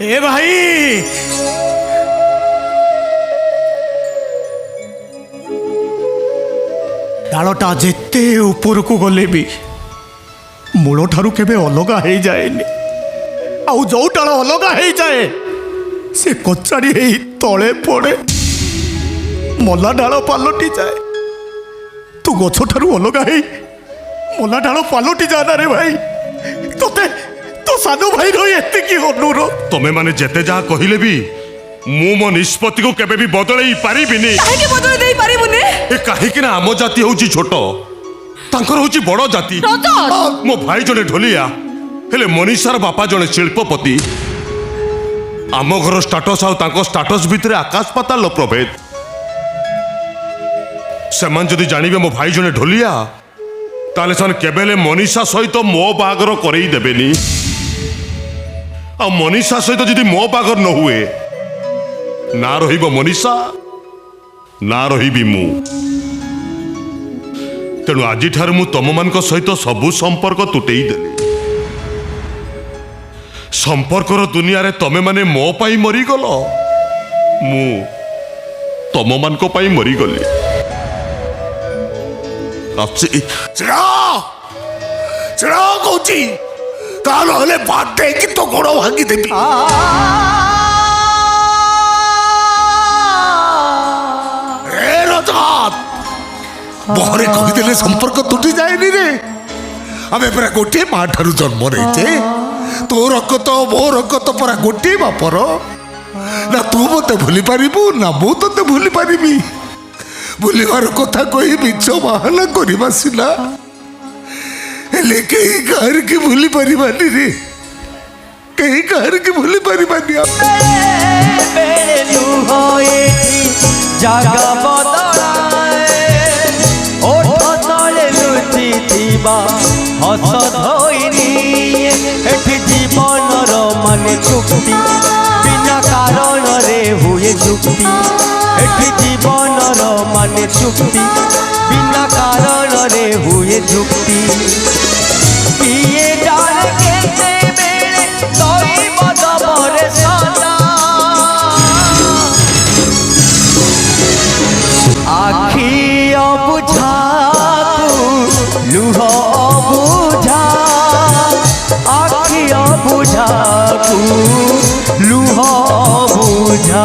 ए भाई डालटा जेते ऊपर को गले भी मूल ठारू केबे अलगा हो जाएनि आउ जो डाल अलगा हो जाए से कचाड़ी तले पड़े मला डाल पलटि जाए तू गछ ठारू अलगा हो मला डाल पलटि जाना रे भाई तोते तो सानो भाई रही एति अनुरोध तमे माने जेते जहा कहिले भी मु मो निष्पत्ति को केबे भी बदलई पारिबिनी काहे बदल देई पारिबुनी ए काहे कि ना आम जाति होची छोट तांकर होची बड़ जाति मो भाई जने ढोलिया हेले मनीषार बापा जने शिल्पपति आम घर स्टाटस आउ तांको स्टाटस भितरे आकाश पाताल प्रभेद सेमान जदि जानिबे मो भाई जने ढोलिया ताले सन केबेले मनीषा सहित मो बागर करई देबेनी आ मनीषा सहित जदि मो बागर न हुए ना रहिबो मनीषा ना रहिबी मु तेणु आज ठार मु तम मान सहित सबु संपर्क तुटेई देली संपर्कर दुनिया रे तमे माने मो पाई मरीगल मु तम मान को पाई मरीगली बाटे कि तो गोड़ भांगी देवी बहरे कहीदेले संपर्क तुटी जाएनि रे आमे पूरा गोटे माँ ठारू जन्म नहीं तो रक्त मो रक्त पूरा गोटे बापर ना तू मत भूली पारिबू ना मु ते भूली पारिबी भूलिबार कथा कही मिछ बाहाना करबा सिना हेले कहीं घर की भूली पारिबानी रे कहीं घर की भूली पारिबानी बेले लुह जागा बदलाए ओठ तले लुचि थिबा हस धोइनी एठी जीवनर माने चुक्ति बिना कारण रे हुए चुक्ति एठी जीवनर माने चुक्ति बिना कारण रे हुए चुक्ति किए डाल के बेले तोई बदबरे सदा आखी अबुझा लुह अबुझा आखी अबुझा लुह अबुझा